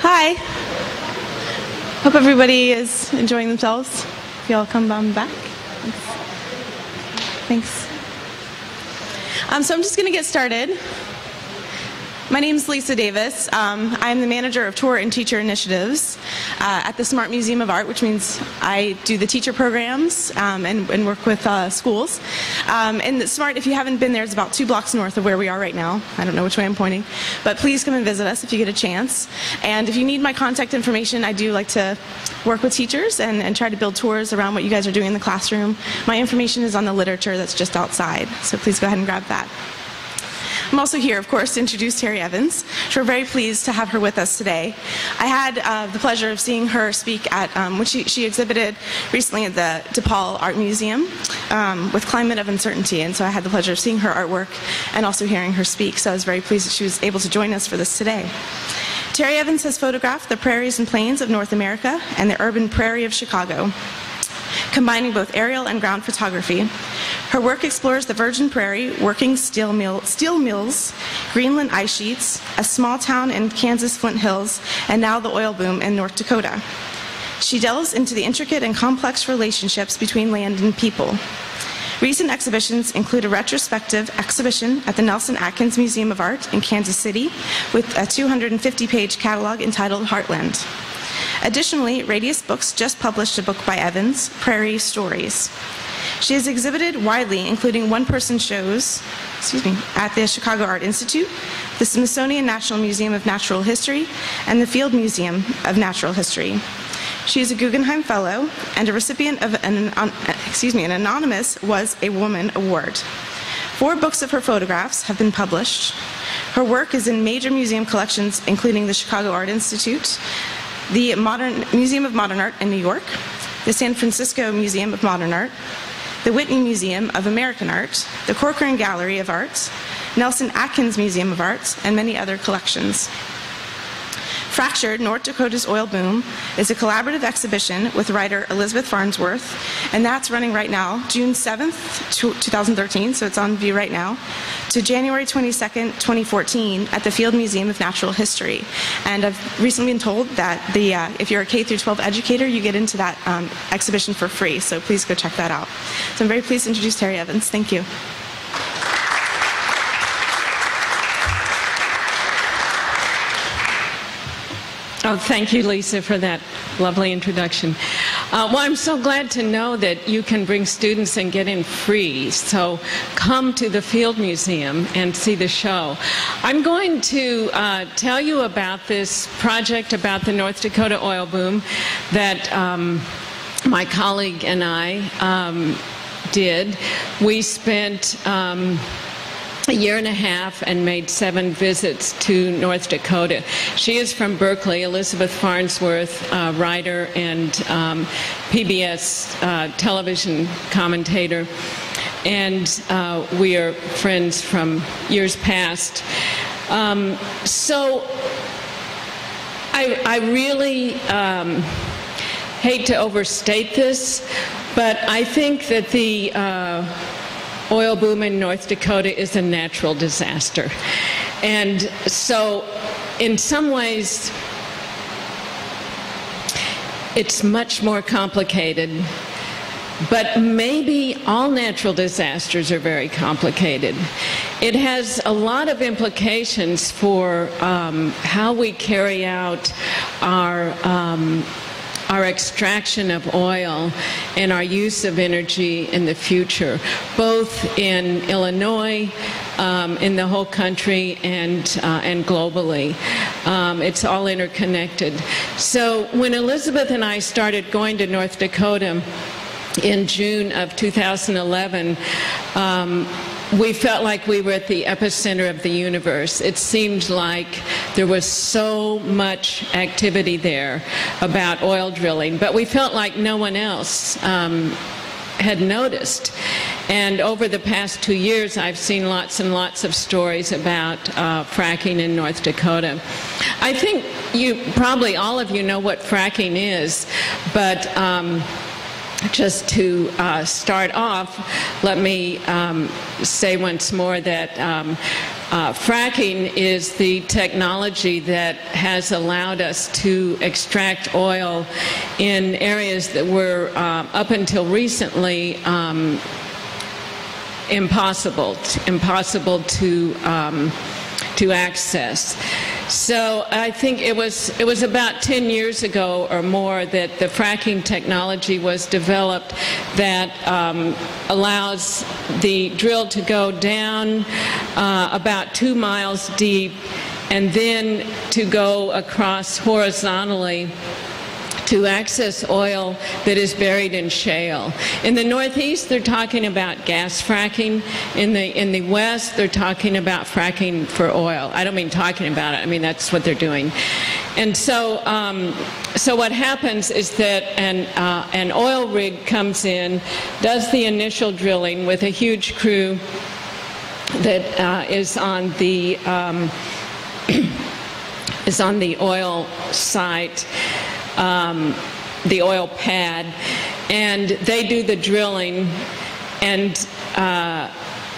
Hi. Hope everybody is enjoying themselves. If you all come on back. Thanks. So I'm just going to get started. My name is Lisa Davis. I'm the manager of tour and teacher initiatives at the Smart Museum of Art, which means I do the teacher programs and work with schools. And the Smart, if you haven't been there, is about 2 blocks north of where we are right now. I don't know which way I'm pointing, but please come and visit us if you get a chance. And if you need my contact information, I do like to work with teachers and try to build tours around what you guys are doing in the classroom. My information is on the literature that's just outside, so please go ahead and grab that. I'm also here, of course, to introduce Terry Evans. We're very pleased to have her with us today. I had the pleasure of seeing her speak at, which she exhibited recently at the DePaul Art Museum with Climate of Uncertainty, and so I had the pleasure of seeing her artwork and also hearing her speak, so I was very pleased that she was able to join us for this today. Terry Evans has photographed the prairies and plains of North America and the urban prairie of Chicago, combining both aerial and ground photography. Her work explores the virgin prairie, working steel mills, Greenland ice sheets, a small town in Kansas Flint Hills, and now the oil boom in North Dakota. She delves into the intricate and complex relationships between land and people. Recent exhibitions include a retrospective exhibition at the Nelson Atkins Museum of Art in Kansas City with a 250-page catalog entitled Heartland. Additionally, Radius Books just published a book by Evans, Prairie Stories. She has exhibited widely, including one-person shows at the Chicago Art Institute, the Smithsonian National Museum of Natural History, and the Field Museum of Natural History. She is a Guggenheim Fellow and a recipient of an anonymous Was a Woman Award. 4 books of her photographs have been published. Her work is in major museum collections, including the Chicago Art Institute, the Museum of Modern Art in New York, the San Francisco Museum of Modern Art, the Whitney Museum of American Art, the Corcoran Gallery of Art, Nelson Atkins Museum of Art, and many other collections. Fractured, North Dakota's Oil Boom is a collaborative exhibition with writer Elizabeth Farnsworth, and that's running right now, June 7th, 2013, so it's on view right now, to January 22nd, 2014 at the Field Museum of Natural History. And I've recently been told that if you're a K-12 educator, you get into that exhibition for free, so please go check that out. So I'm very pleased to introduce Terry Evans. Thank you. Oh, thank you, Lisa, for that lovely introduction. Well, I'm so glad to know that you can bring students and get in free. So come to the Field Museum and see the show. I'm going to tell you about this project about the North Dakota oil boom that my colleague and I did. We spent a year and a half and made 7 visits to North Dakota. She is from Berkeley, Elizabeth Farnsworth, writer and PBS television commentator, and we are friends from years past. So I really hate to overstate this, but I think that the oil boom in North Dakota is a natural disaster. And so, in some ways, it's much more complicated. But maybe all natural disasters are very complicated. It has a lot of implications for how we carry out our extraction of oil and our use of energy in the future, both in Illinois, in the whole country, and globally. It's all interconnected. So when Elizabeth and I started going to North Dakota in June of 2011, we felt like we were at the epicenter of the universe. It seemed like there was so much activity there about oil drilling, but we felt like no one else had noticed. And over the past 2 years, I've seen lots and lots of stories about fracking in North Dakota. I think probably all of you know what fracking is, but just to start off, let me say once more that Fracking is the technology that has allowed us to extract oil in areas that were, up until recently, impossible to access. So I think it was about 10 years ago or more that the fracking technology was developed that allows the drill to go down about 2 miles deep and then to go across horizontally to access oil that is buried in shale. In the Northeast, they're talking about gas fracking. In the West, they're talking about fracking for oil. I don't mean talking about it. I mean, that's what they're doing. And so, so what happens is that an oil rig comes in, does the initial drilling with a huge crew that is on the oil site. The oil pad, and they do the drilling, and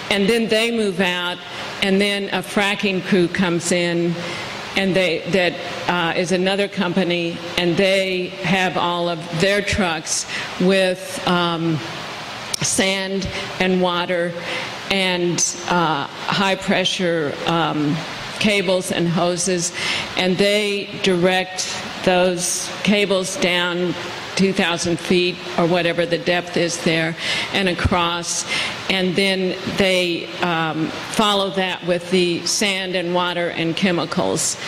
then they move out, and then a fracking crew comes in, and that is another company, and they have all of their trucks with sand and water and high pressure cables and hoses, and they direct those cables down 2,000 feet or whatever the depth is there and across, and then they follow that with the sand and water and chemicals,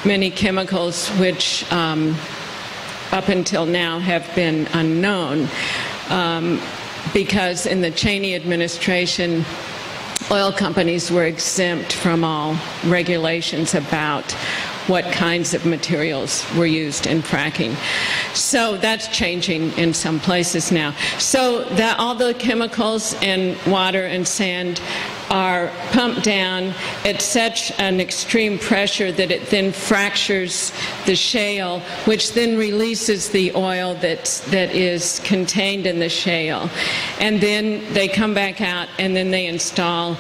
many chemicals which up until now have been unknown because in the Cheney administration oil companies were exempt from all regulations about what kinds of materials were used in fracking. So that's changing in some places now. So that all the chemicals and water and sand are pumped down at such an extreme pressure that it then fractures the shale, which then releases the oil that is contained in the shale. And then they come back out and then they install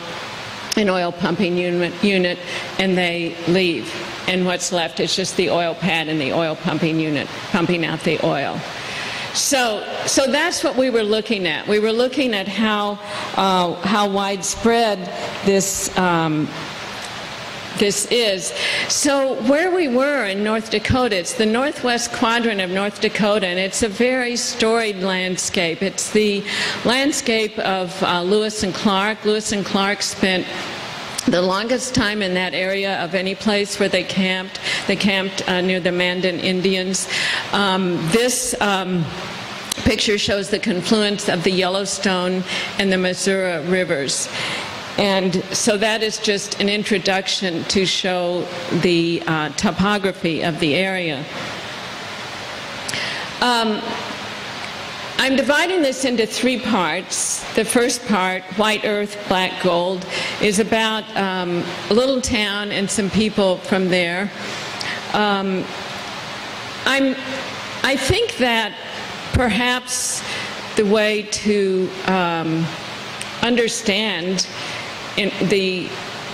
an oil pumping unit and they leave. And what's left is just the oil pad and the oil pumping unit pumping out the oil. So that's what we were looking at. We were looking at how widespread this is. So where we were in North Dakota, it's the northwest quadrant of North Dakota, and it's a very storied landscape. It's the landscape of Lewis and Clark. Lewis and Clark spent the longest time in that area of any place where they camped. They camped near the Mandan Indians. This picture shows the confluence of the Yellowstone and the Missouri rivers. And so that is just an introduction to show the topography of the area. I'm dividing this into 3 parts. The first part, White Earth, Black Gold, is about a little town and some people from there. I think that perhaps the way to understand the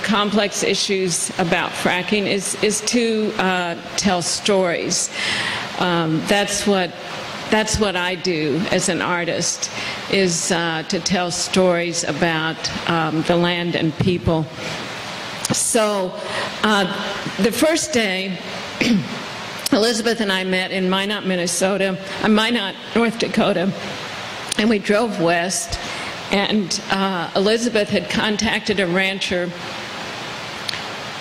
complex issues about fracking is to tell stories. That's what I do as an artist, is to tell stories about the land and people. So the first day, Elizabeth and I met in Minot, North Dakota, and we drove west, and Elizabeth had contacted a rancher,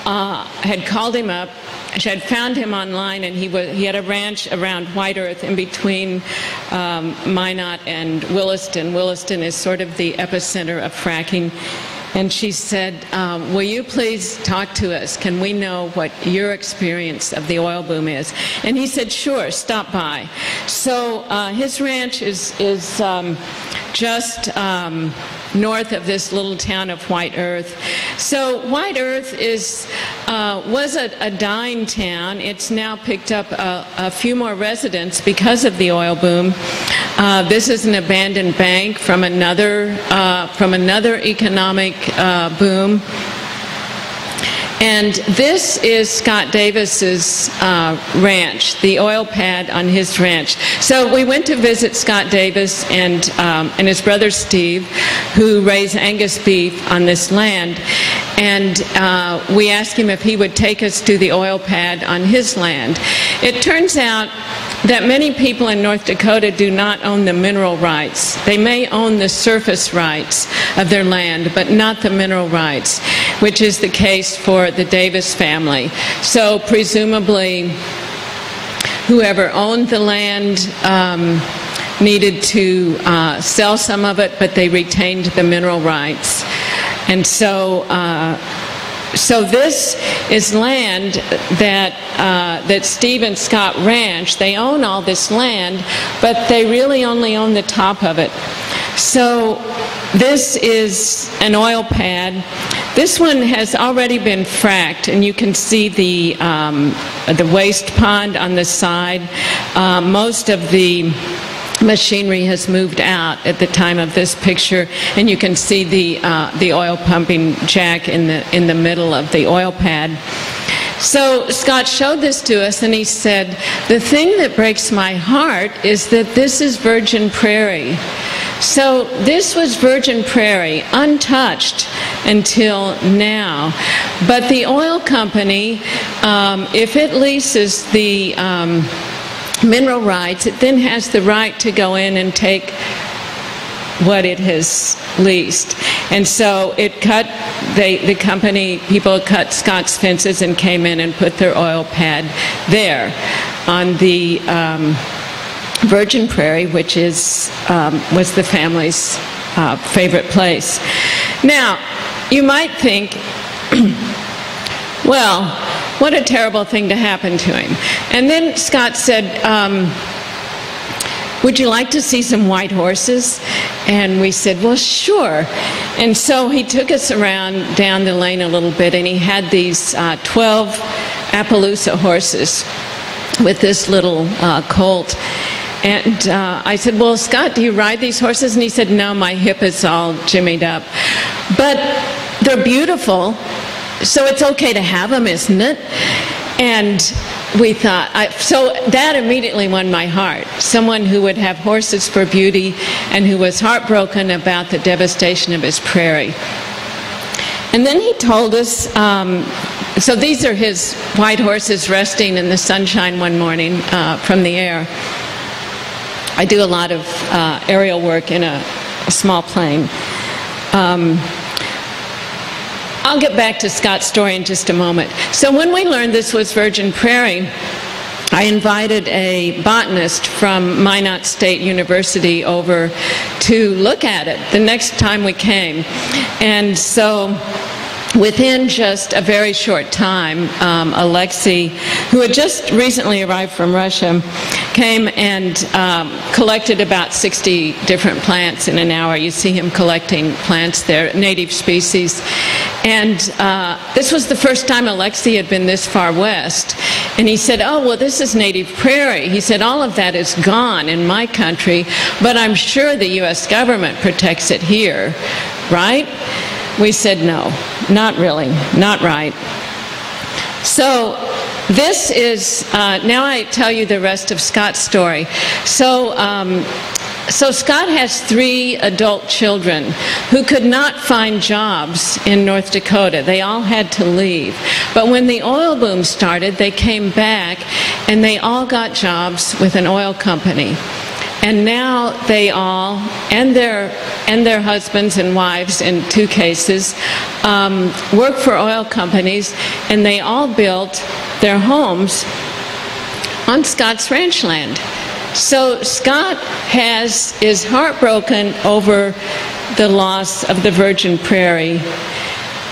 had called him up. She had found him online, and he had a ranch around White Earth in between Minot and Williston. Williston is sort of the epicenter of fracking. And she said, will you please talk to us? Can we know what your experience of the oil boom is? And he said, sure, stop by. So his ranch is just north of this little town of White Earth. So White Earth was a dying town. It's now picked up a few more residents because of the oil boom. This is an abandoned bank from another economic boom. And this is Scott Davis's ranch, the oil pad on his ranch. So we went to visit Scott Davis and his brother Steve, who raise Angus beef on this land. And we asked him if he would take us to the oil pad on his land. It turns out that many people in North Dakota do not own the mineral rights. They may own the surface rights of their land, but not the mineral rights, which is the case for the Davis family. So presumably, whoever owned the land needed to sell some of it, but they retained the mineral rights. And so this is land that Steve and Scott Ranch, they own all this land, but they really only own the top of it. So this is an oil pad. This one has already been fracked, and you can see the waste pond on the side. Most of the machinery has moved out at the time of this picture, and you can see the oil pumping jack in the middle of the oil pad. So Scott showed this to us, and he said, the thing that breaks my heart is that this is virgin prairie. So this was virgin prairie, untouched until now. But the oil company, if it leases the mineral rights, it then has the right to go in and take what it has leased. And so it cut, the company, people cut Scott's fences and came in and put their oil pad there on the virgin prairie, which was the family's favorite place. Now, you might think, well, what a terrible thing to happen to him. And then Scott said, would you like to see some white horses? And we said, well, sure. And so he took us around down the lane a little bit, and he had these 12 Appaloosa horses with this little colt. And I said, well, Scott, do you ride these horses? And he said, no, my hip is all jimmied up. But they're beautiful, so it's okay to have them, isn't it? And we thought, so that immediately won my heart. Someone who would have horses for beauty and who was heartbroken about the devastation of his prairie. And then he told us, so these are his white horses resting in the sunshine one morning from the air. I do a lot of aerial work in a small plane. I'll get back to Scott's story in just a moment. So when we learned this was virgin prairie, I invited a botanist from Minot State University over to look at it the next time we came. And so within just a very short time, Alexei, who had just recently arrived from Russia, came and collected about 60 different plants in an hour. You see him collecting plants there, native species. And this was the first time Alexei had been this far west. And he said, oh, well, this is native prairie. He said, all of that is gone in my country, but I'm sure the U.S. government protects it here, right? We said, no, not really, not right. So this is, now I tell you the rest of Scott's story. So Scott has 3 adult children who could not find jobs in North Dakota. They all had to leave. But when the oil boom started, they came back and they all got jobs with an oil company. And now they all, and their husbands and wives in 2 cases, work for oil companies, and they all built their homes on Scott's ranch land. So Scott is heartbroken over the loss of the virgin prairie,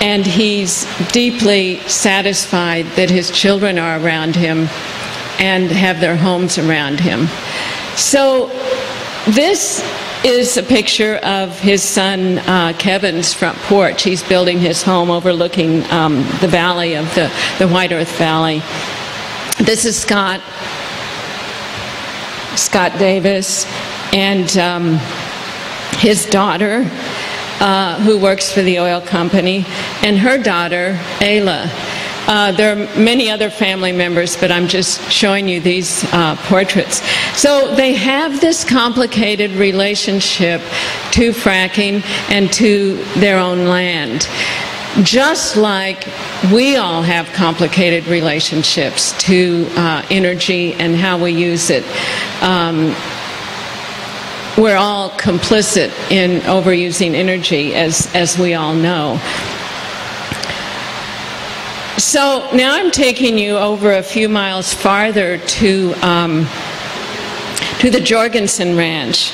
and he's deeply satisfied that his children are around him and have their homes around him. So this is a picture of his son Kevin's front porch. He's building his home overlooking the valley of the White Earth Valley. This is Scott Davis and his daughter, who works for the oil company, and her daughter, Ayla. There are many other family members, but I'm just showing you these portraits. So they have this complicated relationship to fracking and to their own land. Just like we all have complicated relationships to energy and how we use it. We're all complicit in overusing energy, as we all know. So now I'm taking you over a few miles farther to the Jorgensen Ranch.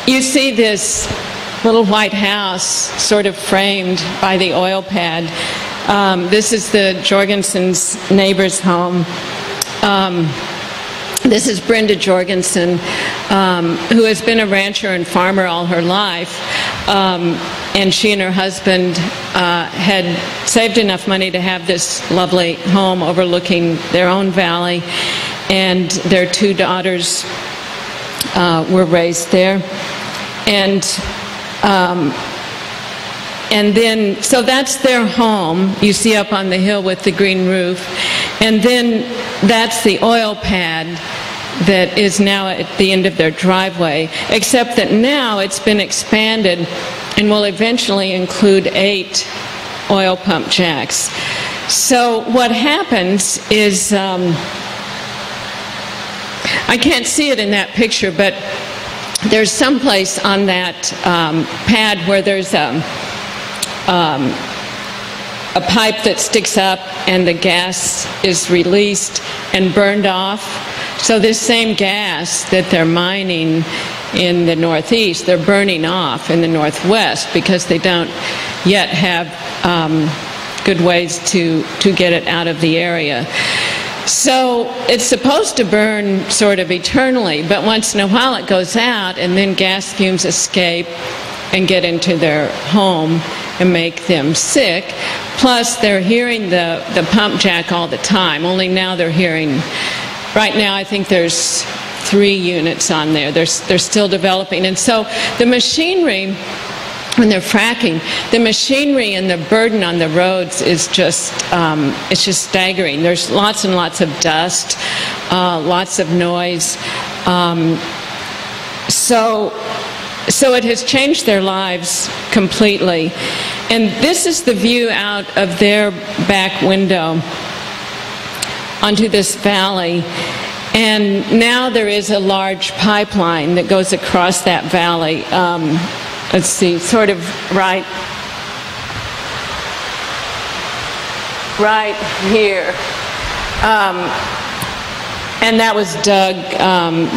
You see this little white house sort of framed by the oil pad. This is the Jorgensen's neighbor's home. This is Brenda Jorgensen, who has been a rancher and farmer all her life. And she and her husband had saved enough money to have this lovely home overlooking their own valley. And their two daughters were raised there. And then, so that's their home, you see up on the hill with the green roof. And then that's the oil pad that is now at the end of their driveway, except that now it's been expanded and will eventually include 8 oil pump jacks. So what happens is, I can't see it in that picture, but there's some place on that pad where there's a pipe that sticks up and the gas is released and burned off. So this same gas that they're mining in the northeast, they're burning off in the northwest because they don't yet have good ways to get it out of the area. So it's supposed to burn sort of eternally, but once in a while it goes out and then gas fumes escape and get into their home and make them sick. Plus they're hearing the pump jack all the time, only now they're hearing, right now I think there's 3 units on there. They're still developing. And so the machinery, when they're fracking, the machinery and the burden on the roads is just, it's just staggering. There's lots and lots of dust, lots of noise. So it has changed their lives completely. And this is the view out of their back window onto this valley. And now there is a large pipeline that goes across that valley. Let's see, sort of right here. And that was dug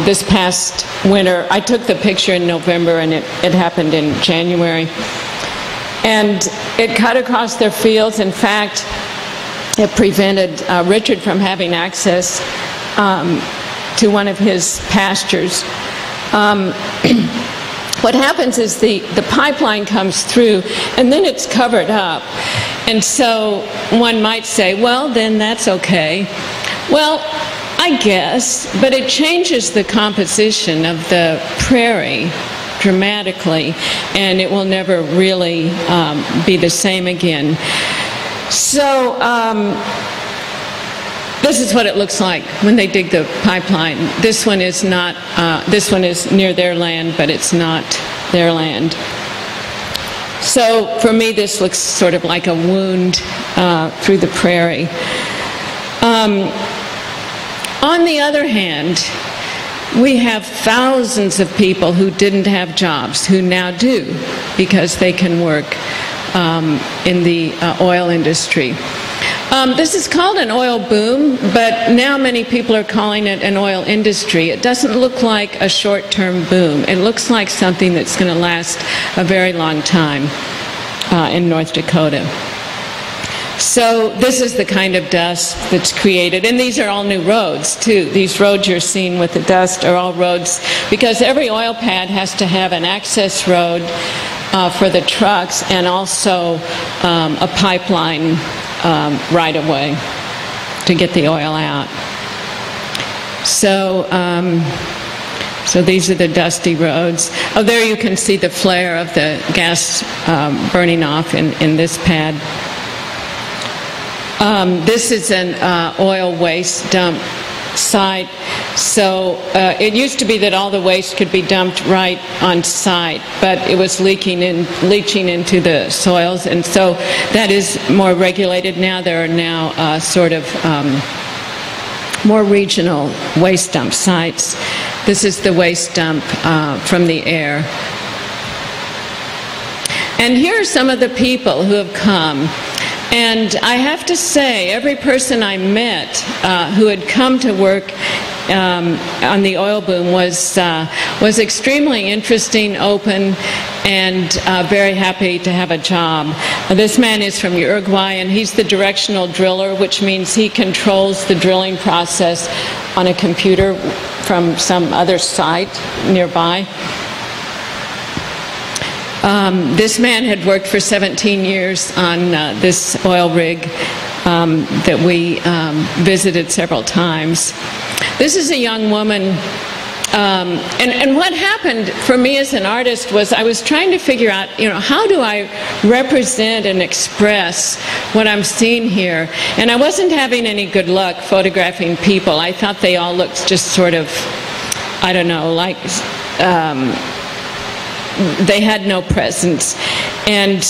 this past winter. I took the picture in November and it happened in January. And it cut across their fields. In fact, it prevented Richard from having access to one of his pastures. What happens is the pipeline comes through and then it's covered up. And so one might say, well, then that's okay. Well, I guess, but it changes the composition of the prairie dramatically, and it will never really be the same again. So this is what it looks like when they dig the pipeline. This one is not, this one is near their land, but it's not their land. So for me, this looks sort of like a wound through the prairie. On the other hand, we have thousands of people who didn't have jobs who now do because they can work in the oil industry. This is called an oil boom, but now many people are calling it an oil industry. It doesn't look like a short-term boom. It looks like something that's going to last a very long time in North Dakota. So this is the kind of dust that's created. And these are all new roads, too. These roads you're seeing with the dust are all roads because every oil pad has to have an access road for the trucks and also a pipeline right away to get the oil out. So, so these are the dusty roads. Oh, there you can see the flare of the gas burning off in this pad. This is an oil waste dump site. So it used to be that all the waste could be dumped right on site, but it was leaching into the soils, and so that is more regulated now. There are now sort of more regional waste dump sites. This is the waste dump from the air. And here are some of the people who have come. And I have to say, every person I met who had come to work on the oil boom was extremely interesting, open, and very happy to have a job. This man is from Uruguay, and he's the directional driller, which means he controls the drilling process on a computer from some other site nearby. This man had worked for 17 years on this oil rig that we visited several times. This is a young woman, and what happened for me as an artist was I was trying to figure out, how do I represent and express what I'm seeing here? And I wasn't having any good luck photographing people. I thought they all looked just sort of, I don't know, like they had no presence. And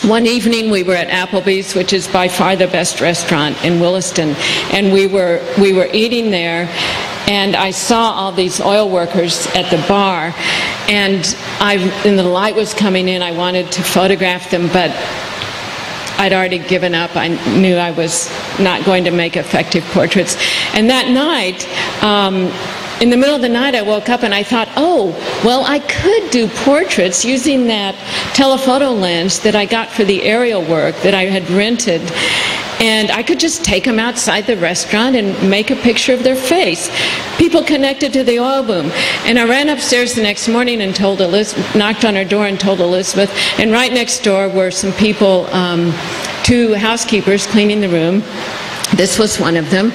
one evening we were at Applebee's, which is by far the best restaurant in Williston, and we were eating there, and I saw all these oil workers at the bar, and the light was coming in. I wanted to photograph them, but I'd already given up. I knew I was not going to make effective portraits. And that night, in the middle of the night, I woke up and I thought, oh, well, I could do portraits using that telephoto lens that I got for the aerial work that I had rented. And I could just take them outside the restaurant and make a picture of their face. People connected to the oil boom. And I ran upstairs the next morning and told Elizabeth, knocked on her door and told Elizabeth. And right next door were some people, 2 housekeepers cleaning the room. This was one of them.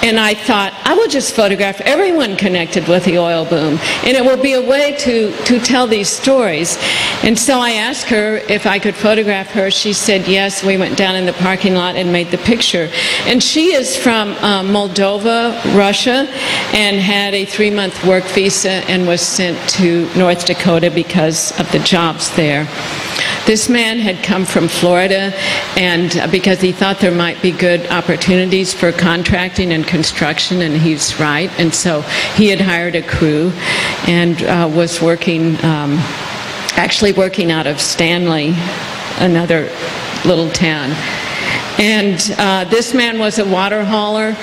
And I thought, I will just photograph everyone connected with the oil boom, and it will be a way to tell these stories. And so I asked her if I could photograph her. She said yes. We went down in the parking lot and made the picture. And she is from Moldova, Russia, and had a 3-month work visa and was sent to North Dakota because of the jobs there. This man had come from Florida, and because he thought there might be good opportunities for contracting and construction, and he's right, and so he had hired a crew and was working, actually working out of Stanley, another little town. And this man was a water hauler.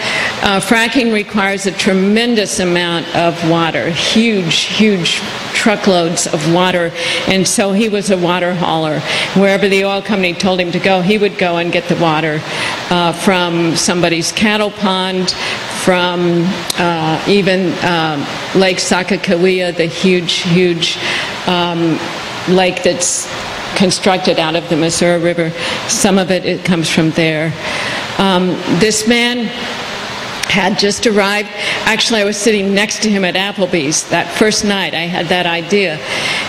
Fracking requires a tremendous amount of water, huge truckloads of water, and so he was a water hauler. Wherever the oil company told him to go, he would go and get the water from somebody's cattle pond, from even Lake Sakakawea, the huge lake that's constructed out of the Missouri River. Some of it comes from there. This man had just arrived. Actually, I was sitting next to him at Applebee's that first night. I had that idea.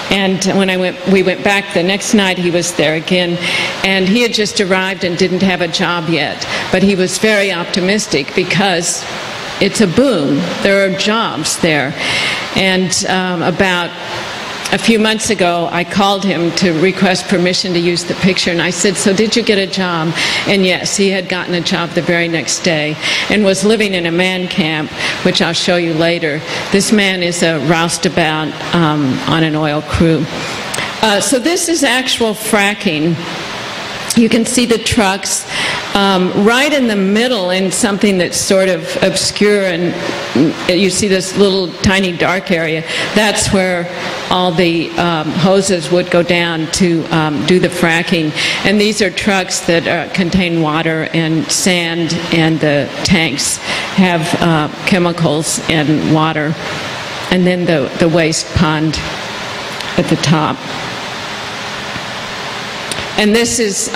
And when we went back the next night, he was there again. And he had just arrived and didn't have a job yet. But he was very optimistic because it's a boom. There are jobs there. And about a few months ago, I called him to request permission to use the picture, and I said, so did you get a job? And yes, he had gotten a job the very next day and was living in a man camp, which I'll show you later. This man is a roustabout on an oil crew. So this is actual fracking. You can see the trucks right in the middle in something that's sort of obscure, and you see this little tiny dark area. That's where all the hoses would go down to do the fracking. And these are trucks that contain water and sand, and the tanks have chemicals and water. And then the waste pond at the top. And this is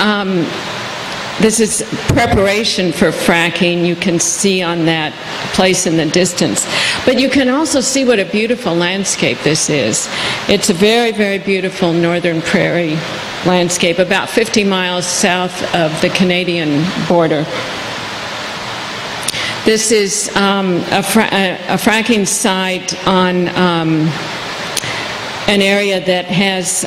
preparation for fracking. You can see on that place in the distance. But you can also see what a beautiful landscape this is. It's a very, very beautiful northern prairie Landscape, about 50 miles south of the Canadian border. This is a fracking site on an area that has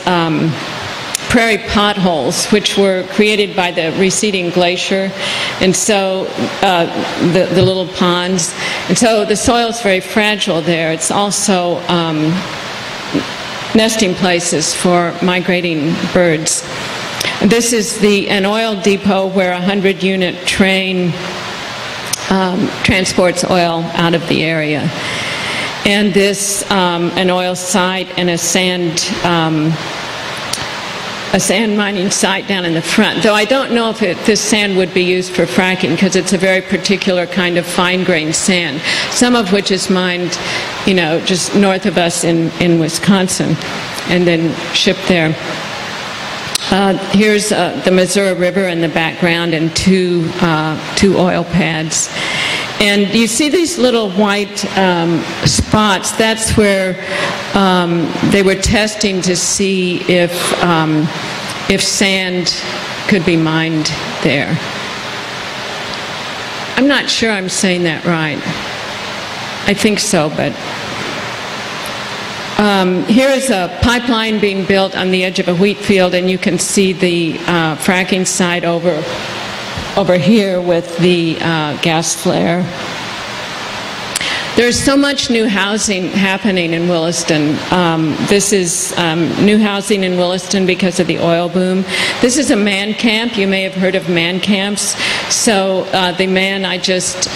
prairie potholes, which were created by the receding glacier, and so the little ponds. And so the soil is very fragile there. It's also nesting places for migrating birds. This is an oil depot where a 100-unit train transports oil out of the area. And this, an oil site and a sand mining site down in the front. Though I don't know if this sand would be used for fracking, because it's a very particular kind of fine-grained sand, some of which is mined, just north of us in Wisconsin, and then shipped there. Here's the Missouri River in the background and two oil pads. And you see these little white spots. That's where they were testing to see if sand could be mined there. I'm not sure I'm saying that right. I think so, but here is a pipeline being built on the edge of a wheat field, and you can see the fracking site over here with the gas flare. There's so much new housing happening in Williston. This is new housing in Williston because of the oil boom. This is a man camp. You may have heard of man camps. So the man I just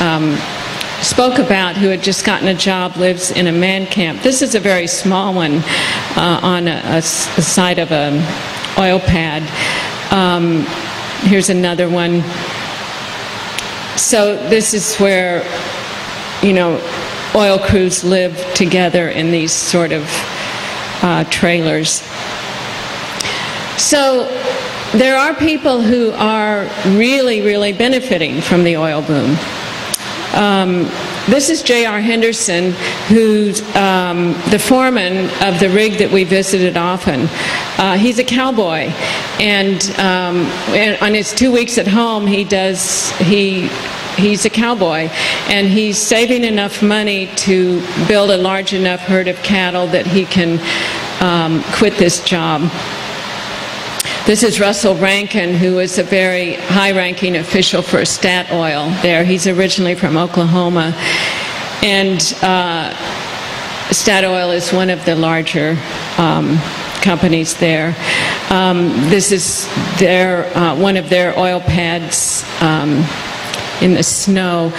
spoke about, who had just gotten a job, lives in a man camp. This is a very small one on a side of an oil pad. Here's another one. So this is where, oil crews live together in these sort of trailers. So there are people who are really, really benefiting from the oil boom. This is J.R. Henderson, who's the foreman of the rig that we visited often. He's a cowboy, and on his 2 weeks at home, he's a cowboy, and he's saving enough money to build a large enough herd of cattle that he can quit this job. This is Russell Rankin, who is a very high-ranking official for Stat Oil there. He's originally from Oklahoma, and Stat Oil is one of the larger companies there. This is one of their oil pads in the snow.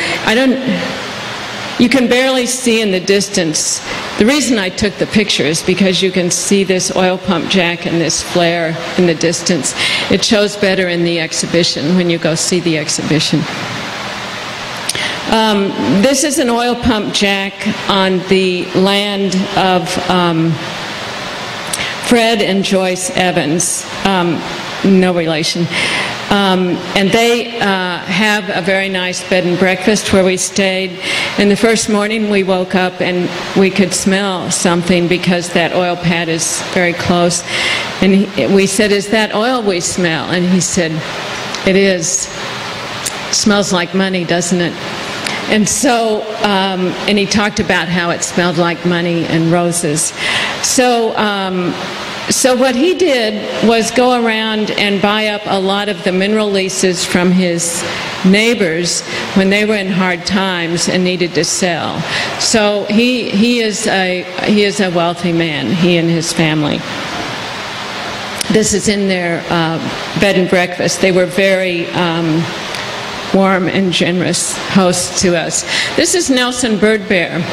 You can barely see in the distance. The reason I took the picture is because you can see this oil pump jack and this flare in the distance. It shows better in the exhibition when you go see the exhibition. This is an oil pump jack on the land of Fred and Joyce Evans, no relation. And they have a very nice bed and breakfast where we stayed. And the first morning we woke up and we could smell something because that oil pad is very close. And we said, "Is that oil we smell?" And he said, "It is. Smells like money, doesn't it?" And so, and he talked about how it smelled like money and roses. So what he did was go around and buy up a lot of the mineral leases from his neighbors when they were in hard times and needed to sell. So he is a wealthy man, he and his family. This is in their bed and breakfast. They were very warm and generous hosts to us. This is Nelson Bird Bear.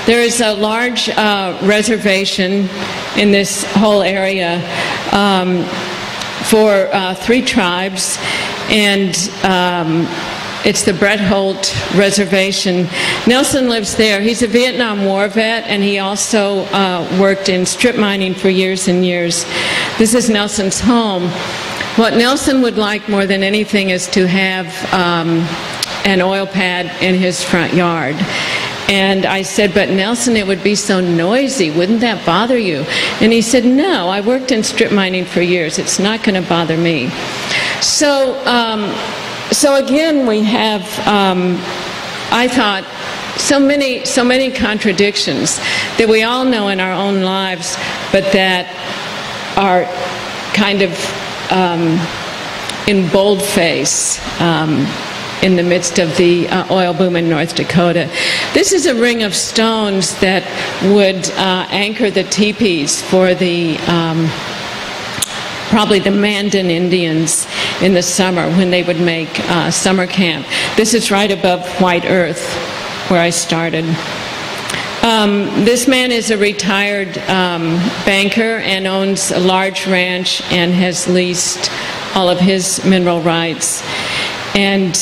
There is a large reservation in this whole area for 3 tribes, and it's the Brett Holt Reservation. Nelson lives there. He's a Vietnam War vet, and he also worked in strip mining for years and years. This is Nelson's home. What Nelson would like more than anything is to have an oil pad in his front yard. And I said, but Nelson, it would be so noisy. Wouldn't that bother you? And he said, no, I worked in strip mining for years. It's not going to bother me. So, so again, we have, I thought, so many contradictions that we all know in our own lives, but that are kind of in boldface in the midst of the oil boom in North Dakota. This is a ring of stones that would anchor the teepees for the probably the Mandan Indians in the summer when they would make summer camp. This is right above White Earth, where I started. This man is a retired banker and owns a large ranch and has leased all of his mineral rights. And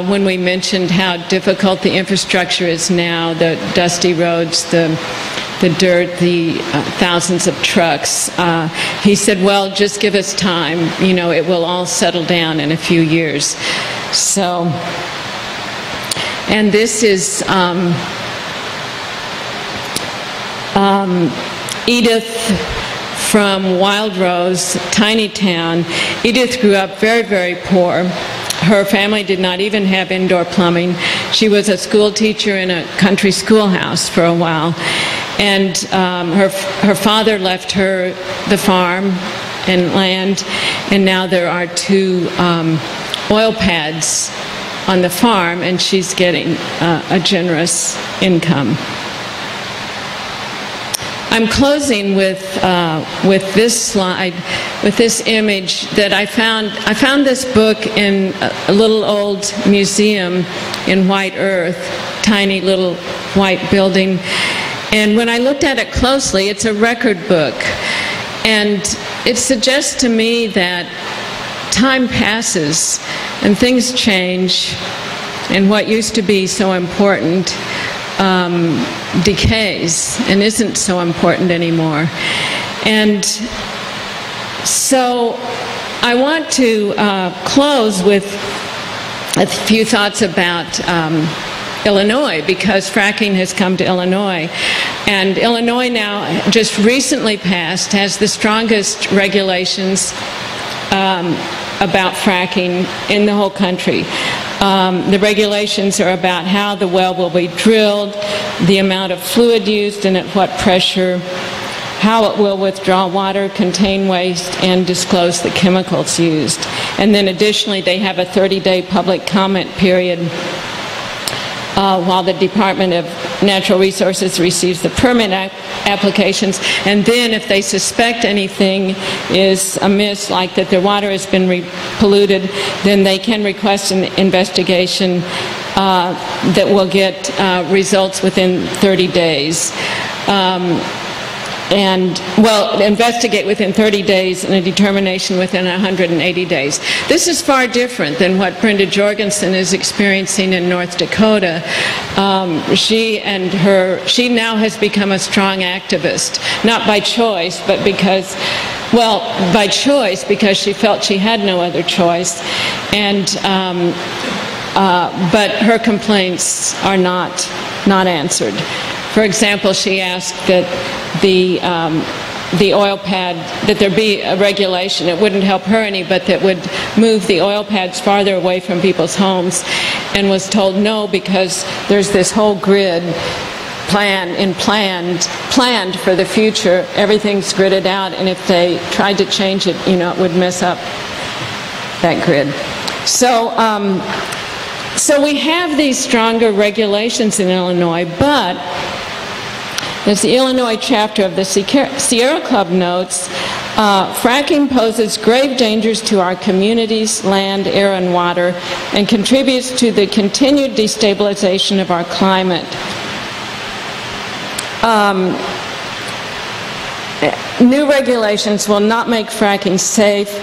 when we mentioned how difficult the infrastructure is now, the dusty roads, the dirt, the thousands of trucks, he said, well, just give us time. You know, it will all settle down in a few years. So, and this is Edith from Wild Rose, tiny town. Edith grew up very, very poor. Her family did not even have indoor plumbing. She was a school teacher in a country schoolhouse for a while. And her father left her the farm and land, and now there are 2 oil pads on the farm, and she's getting a generous income. I'm closing with this slide, with this image that I found. I found this book in a little old museum in White Earth, tiny little white building. And when I looked at it closely, it's a record book. And it suggests to me that time passes and things change, and what used to be so important decays and isn't so important anymore. And so I want to close with a few thoughts about Illinois, because fracking has come to Illinois. And Illinois now, just recently passed, has the strongest regulations about fracking in the whole country. The regulations are about how the well will be drilled, the amount of fluid used and at what pressure, how it will withdraw water, contain waste, and disclose the chemicals used. And then additionally, they have a 30-day public comment period while the Department of Natural Resources receives the permit applications. And then if they suspect anything is amiss, like that their water has been polluted, then they can request an investigation that will get results within 30 days. Investigate within 30 days and a determination within 180 days. This is far different than what Brenda Jorgensen is experiencing in North Dakota. She now has become a strong activist, not by choice, but because, well, by choice, because she felt she had no other choice. And but her complaints are not answered. For example, she asked that the oil pad, that there be a regulation. It wouldn't help her any, but that would move the oil pads farther away from people's homes, and was told no, because there's this whole grid planned for the future. Everything's gridded out, and if they tried to change it, you know, it would mess up that grid. So we have these stronger regulations in Illinois, but as the Illinois chapter of the Sierra Club notes, fracking poses grave dangers to our communities, land, air, and water, and contributes to the continued destabilization of our climate. New regulations will not make fracking safe,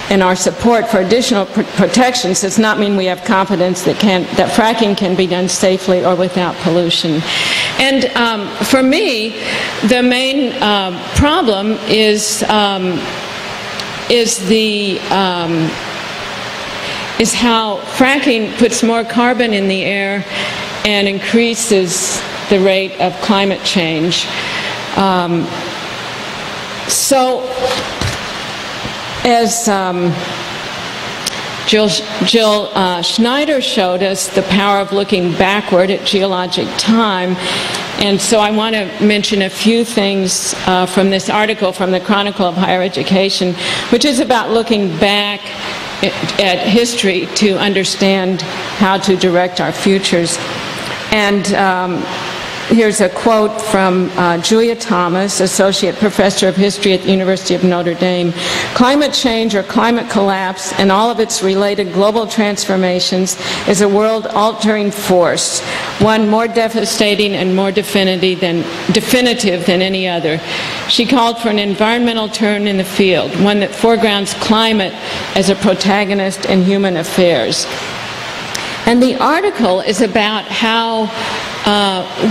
and our support for additional protections does not mean we have confidence that fracking can be done safely or without pollution. And for me, the main problem is how fracking puts more carbon in the air and increases the rate of climate change. So, as Jill Schneider showed us, the power of looking backward at geologic time. And so I want to mention a few things from this article from the Chronicle of Higher Education, which is about looking back at history to understand how to direct our futures. And here's a quote from Julia Thomas, Associate Professor of History at the University of Notre Dame. Climate change or climate collapse and all of its related global transformations is a world-altering force, one more devastating and more definitive than any other. She called for an environmental turn in the field, one that foregrounds climate as a protagonist in human affairs. And the article is about how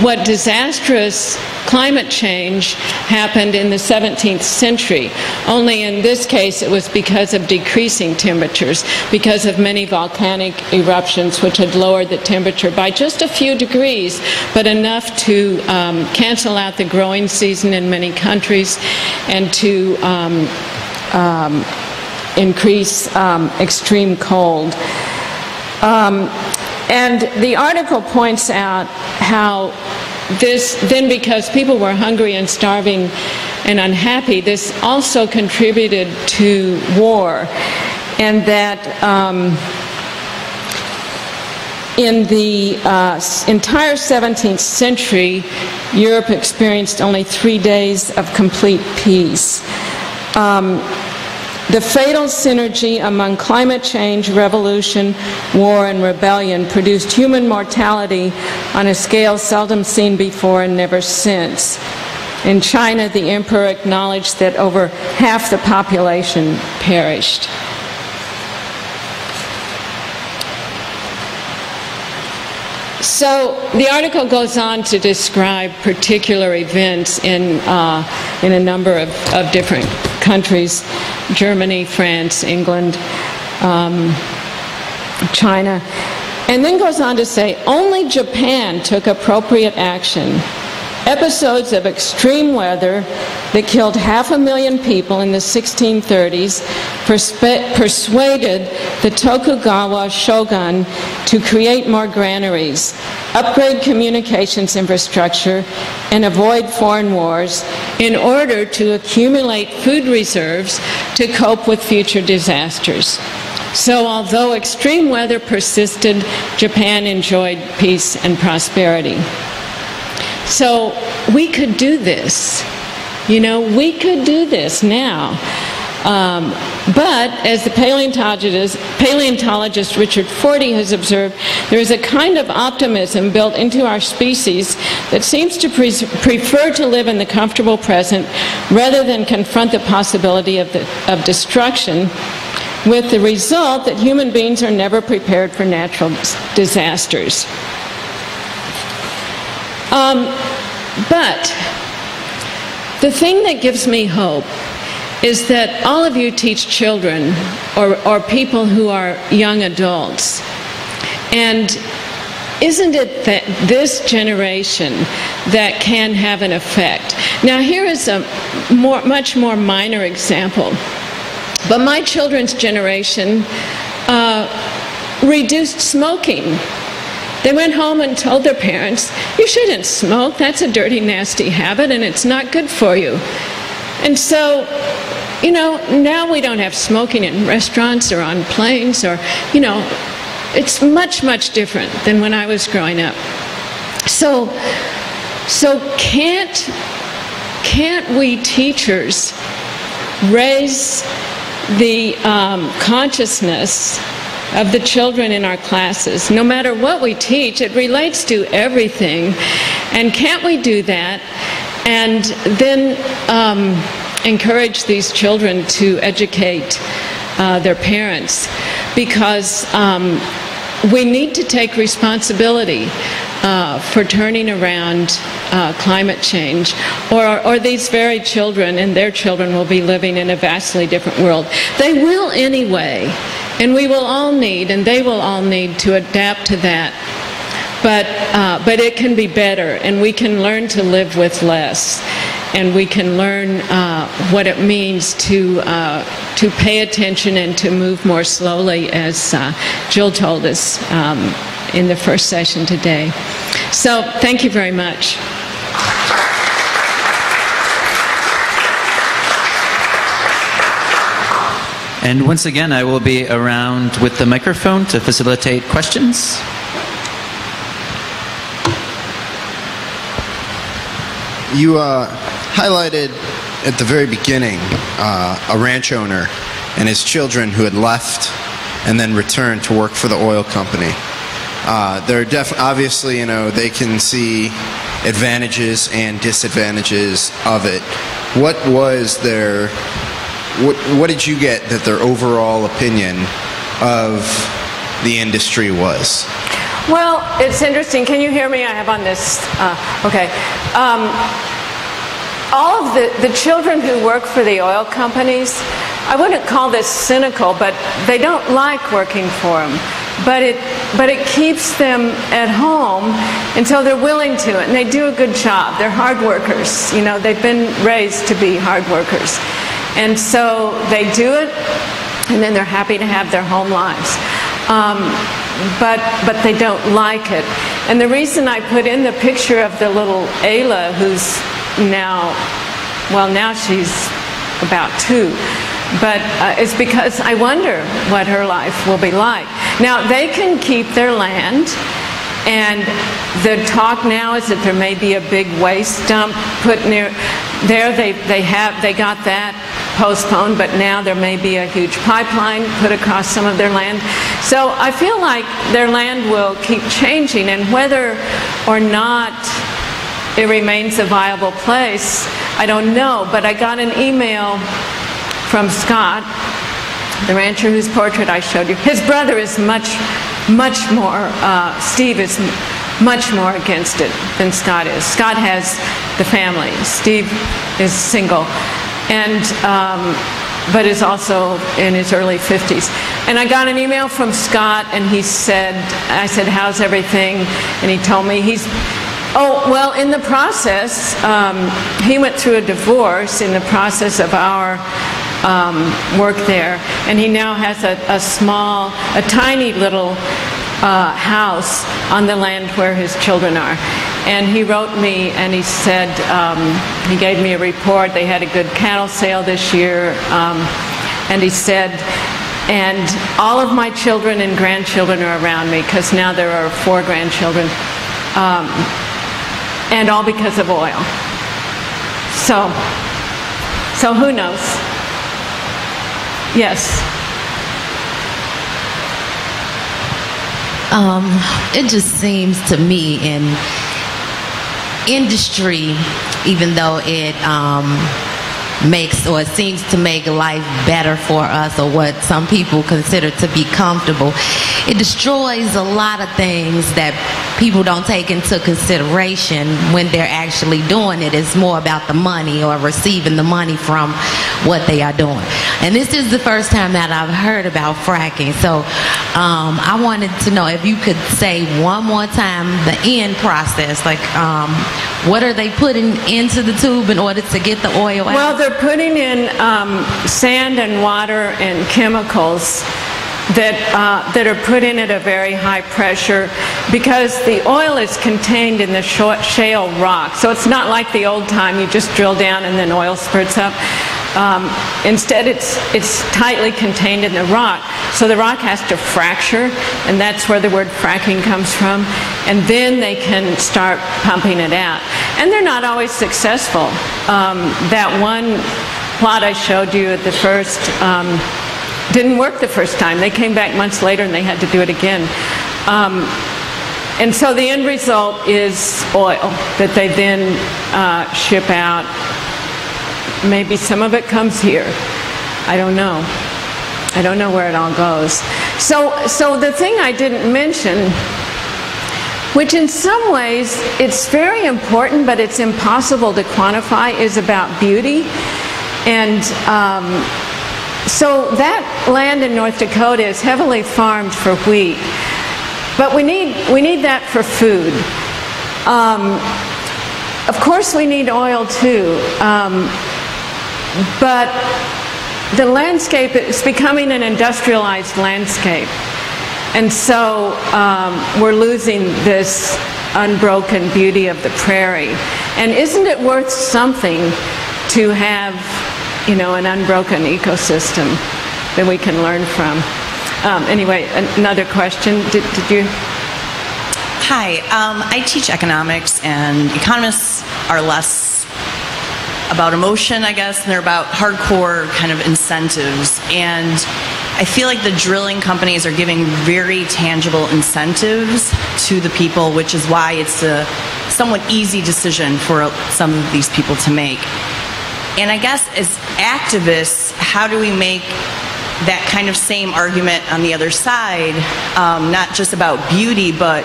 what disastrous climate change happened in the 17th century. Only in this case it was because of decreasing temperatures, because of many volcanic eruptions which had lowered the temperature by just a few degrees, but enough to cancel out the growing season in many countries and to increase extreme cold. And the article points out how this, then because people were hungry and starving and unhappy, this also contributed to war. And that in the entire 17th century, Europe experienced only 3 days of complete peace. The fatal synergy among climate change, revolution, war, and rebellion produced human mortality on a scale seldom seen before and never since. In China, the emperor acknowledged that over half the population perished. So the article goes on to describe particular events in a number of different countries: Germany, France, England, China, and then goes on to say only Japan took appropriate action. Episodes of extreme weather that killed 500,000 people in the 1630s persuaded the Tokugawa shogun to create more granaries, upgrade communications infrastructure, and avoid foreign wars in order to accumulate food reserves to cope with future disasters. So although extreme weather persisted, Japan enjoyed peace and prosperity. So we could do this. You know, we could do this now. But as the paleontologist Richard Fortey has observed, there is a kind of optimism built into our species that seems to prefer to live in the comfortable present rather than confront the possibility of destruction, with the result that human beings are never prepared for natural disasters. But the thing that gives me hope is that all of you teach children or people who are young adults. And isn't it that this generation that can have an effect? Now here is a much more minor example. But my children's generation reduced smoking. They went home and told their parents, you shouldn't smoke, that's a dirty, nasty habit, and it's not good for you. And so, you know, now we don't have smoking in restaurants or on planes or, you know, it's much, much different than when I was growing up. So can't we teachers raise the consciousness of the children in our classes? No matter what we teach, it relates to everything. And can't we do that and then encourage these children to educate their parents? Because we need to take responsibility for turning around climate change, or these very children and their children will be living in a vastly different world. They will anyway, and we will all need, and they will all need to adapt to that. but it can be better, and we can learn to live with less, and we can learn what it means to pay attention and to move more slowly, as Jill told us in the first session today. So thank you very much. And once again, I will be around with the microphone to facilitate questions. You highlighted at the very beginning a ranch owner and his children who had left and then returned to work for the oil company. They're obviously, you know, they can see advantages and disadvantages of it. What was their what did you get that their overall opinion of the industry was? Well, it's interesting. Can you hear me? I have on this. Okay. All of the children who work for the oil companies, I wouldn't call this cynical, but they don't like working for them. But it keeps them at home until they're willing to, and they do a good job. They're hard workers. You know, they've been raised to be hard workers. And so they do it, and then they're happy to have their home lives. But they don't like it. And the reason I put in the picture of the little Ayla, who's now she's about 2, but it's because I wonder what her life will be like. Now, they can keep their land, and the talk now is that there may be a big waste dump put near there. They got that postponed, but now there may be a huge pipeline put across some of their land. So I feel like their land will keep changing, and whether or not it remains a viable place, I don't know. But I got an email from Scott, the rancher whose portrait I showed you. His brother is much more, Steve is much more against it than Scott is. Scott has the family. Steve is single, and but is also in his early 50s. And I got an email from Scott, and I said, how's everything? And he told me in the process, he went through a divorce in the process of our work there, and he now has a tiny little house on the land where his children are. And he wrote me, and he said, he gave me a report. They had a good cattle sale this year, and he said, and all of my children and grandchildren are around me, because now there are 4 grandchildren, and all because of oil. So who knows? Yes. It just seems to me in industry, even though it it seems to make life better for us, or what some people consider to be comfortable, it destroys a lot of things that people don't take into consideration when they're actually doing it. It's more about the money, or receiving the money from what they are doing. And this is the first time that I've heard about fracking. So I wanted to know if you could say one more time the end process. Like, what are they putting into the tube in order to get the oil out? Well, they're putting in sand and water and chemicals that are put in at a very high pressure, because the oil is contained in the shale rock. So it's not like the old time, you just drill down and then oil spurts up. Instead, it's tightly contained in the rock. So the rock has to fracture, and that's where the word fracking comes from. And then they can start pumping it out. And they're not always successful. That one plot I showed you at the first didn't work the first time. They came back months later and they had to do it again. And so the end result is oil that they then ship out. Maybe some of it comes here. I don't know. I don't know where it all goes. So the thing I didn't mention, which in some ways it's very important but it's impossible to quantify, is about beauty. And so that land in North Dakota is heavily farmed for wheat. But we need that for food. Of course we need oil too, but the landscape is becoming an industrialized landscape. And so we're losing this unbroken beauty of the prairie. And isn't it worth something to have, you know, an unbroken ecosystem that we can learn from? Anyway, another question. Did you? Hi, I teach economics, and economists are less about emotion, I guess, and they're about hardcore kind of incentives. And I feel like the drilling companies are giving very tangible incentives to the people, which is why it's a somewhat easy decision for some of these people to make. And I guess as activists, how do we make that kind of same argument on the other side, not just about beauty, but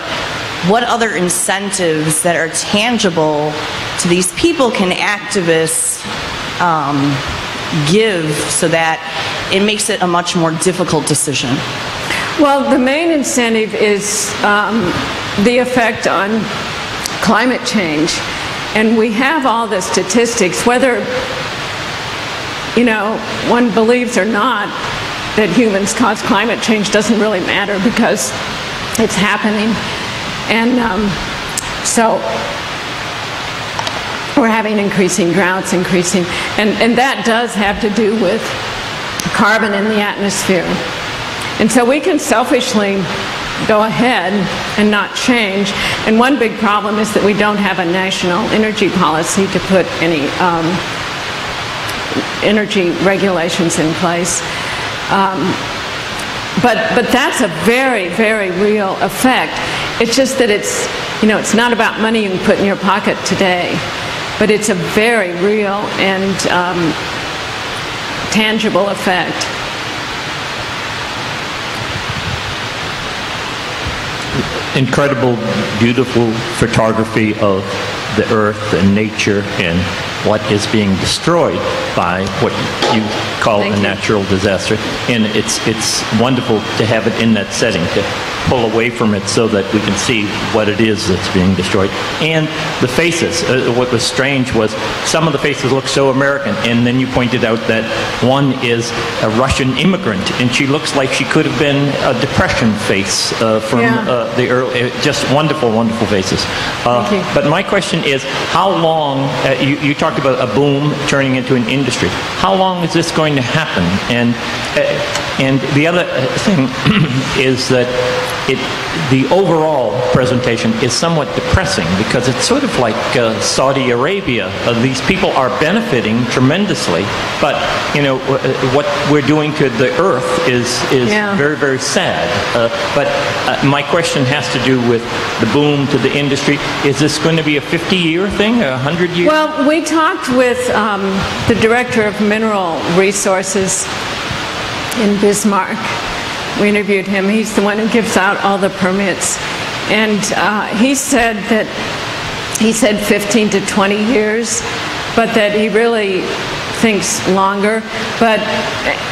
what other incentives that are tangible to these people can activists give so that it makes it a much more difficult decision? Well, the main incentive is the effect on climate change. And we have all the statistics, whether, you know, one believes or not that humans cause climate change doesn't really matter because it's happening. And so we're having increasing droughts, and that does have to do with carbon in the atmosphere. And so we can selfishly go ahead and not change. And one big problem is that we don't have a national energy policy to put any energy regulations in place. But that's a very, very real effect. It's just that it's, you know, it's not about money you can put in your pocket today, but it's a very real and tangible effect. Incredible, beautiful photography of the earth and nature and what is being destroyed by what you call a natural disaster. And it's wonderful to have it in that setting, to pull away from it so that we can see what it is that's being destroyed. And the faces, what was strange was some of the faces look so American, and then you pointed out that one is a Russian immigrant, and she looks like she could have been a Depression face from the early, just wonderful, wonderful faces. But my question is, how long, you talked about a boom turning into an industry, how long is this going to happen? And the other thing is that the overall presentation is somewhat depressing because it's sort of like Saudi Arabia. These people are benefiting tremendously, but you know what we're doing to the earth is very, very sad. But my question has to do with the boom to the industry. Is this going to be a 50-year thing, a 100-year? Well, we talked with the director of mineral resources in Bismarck. We interviewed him. He's the one who gives out all the permits. And he said 15 to 20 years, but that he really thinks longer. But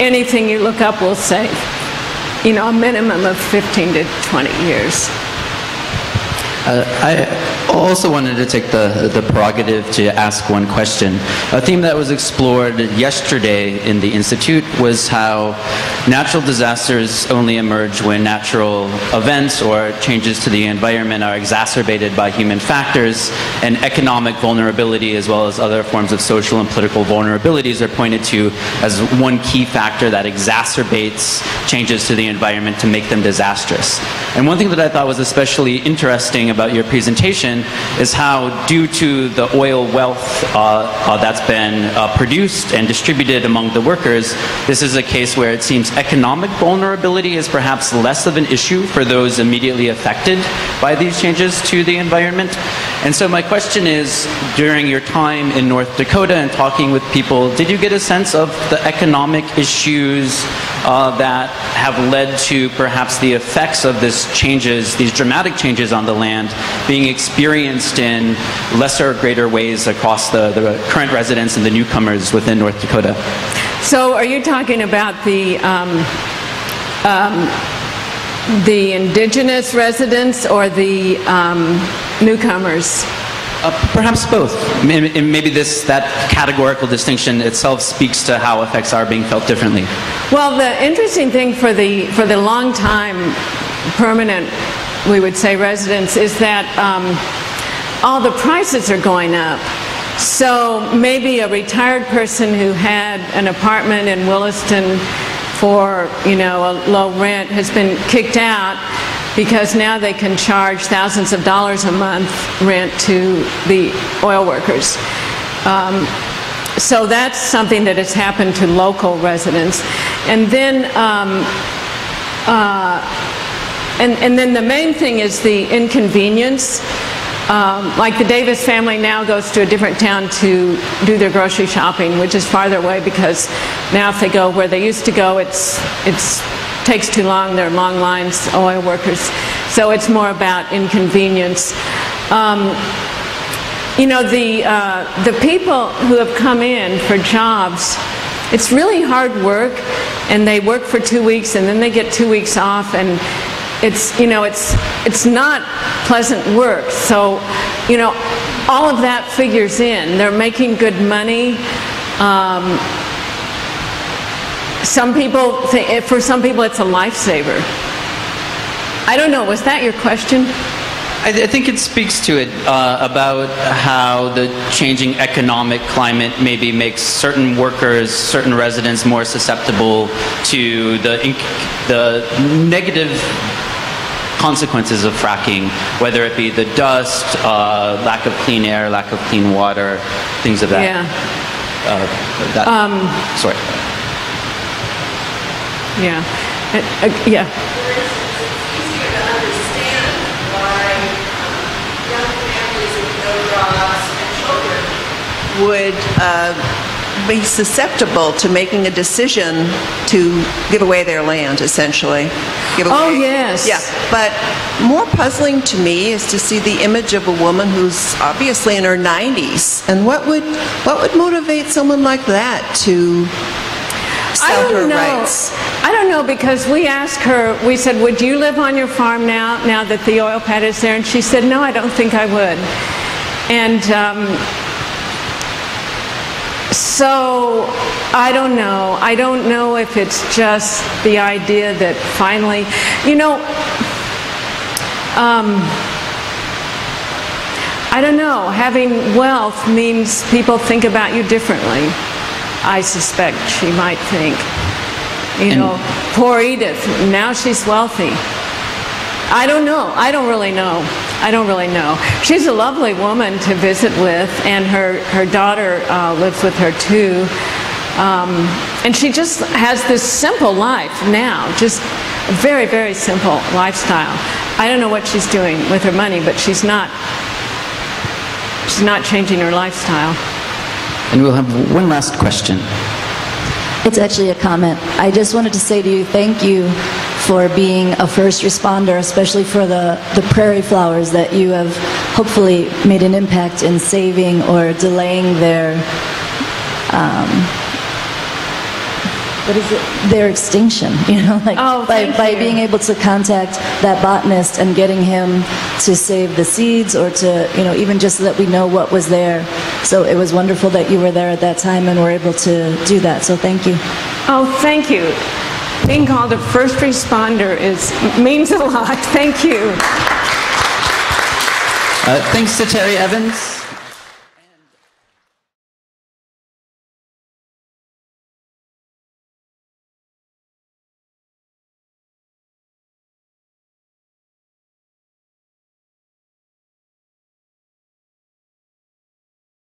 anything you look up will say, you know, a minimum of 15 to 20 years. I also wanted to take the prerogative to ask one question. A theme that was explored yesterday in the Institute was how natural disasters only emerge when natural events or changes to the environment are exacerbated by human factors, and economic vulnerability as well as other forms of social and political vulnerabilities are pointed to as one key factor that exacerbates changes to the environment to make them disastrous. And one thing that I thought was especially interesting about your presentation is how, due to the oil wealth that's been produced and distributed among the workers, this is a case where it seems economic vulnerability is perhaps less of an issue for those immediately affected by these changes to the environment. And so my question is, during your time in North Dakota and talking with people, did you get a sense of the economic issues that have led to perhaps the effects of these dramatic changes on the land being experienced in lesser or greater ways across the current residents and the newcomers within North Dakota? The indigenous residents or the newcomers? Perhaps both. Maybe that categorical distinction itself speaks to how effects are being felt differently. Well, the interesting thing for the long-time permanent, we would say, residents is that all the prices are going up. So maybe a retired person who had an apartment in Williston for, a low rent has been kicked out because now they can charge thousands of dollars a month rent to the oil workers. So that's something that has happened to local residents. And then, and then the main thing is the inconvenience. Like the Davis family now goes to a different town to do their grocery shopping, which is farther away because now if they go where they used to go, it's takes too long. There are long lines, oil workers. So it's more about inconvenience. The people who have come in for jobs, it's really hard work, and they work for 2 weeks, and then they get 2 weeks off, and it's not pleasant work. So, all of that figures in. They're making good money. For some people, it's a lifesaver. I don't know. Was that your question? I think it speaks to it about how the changing economic climate maybe makes certain workers, certain residents more susceptible to the negative consequences of fracking, whether it be the dust, lack of clean air, lack of clean water, things of that. Yeah. Sorry. Yeah. Yeah. Would be susceptible to making a decision to give away their land, essentially. Oh, yes. Yeah, but more puzzling to me is to see the image of a woman who's obviously in her 90s. And what would motivate someone like that to sell her rights? I don't know, because we asked her, we said, would you live on your farm now that the oil pad is there? And she said, no, I don't think I would. And so I don't know. I don't know if it's just the idea that finally, I don't know. Having wealth means people think about you differently. I suspect she might think. Poor Edith, now she's wealthy. I don't know. I don't really know. She's a lovely woman to visit with, and her daughter lives with her too. And she just has this simple life now, just a very, very simple lifestyle. I don't know what she's doing with her money, but she's not changing her lifestyle. And we'll have one last question. It's actually a comment. I just wanted to say to you, thank you for being a first responder, especially for the prairie flowers that you have hopefully made an impact in saving or delaying their their extinction, by being able to contact that botanist and getting him to save the seeds, or to, even just so that we know what was there. So it was wonderful that you were there at that time and were able to do that. So thank you. Oh, thank you. Being called a first responder means a lot. Thank you. Thanks to Terry Evans.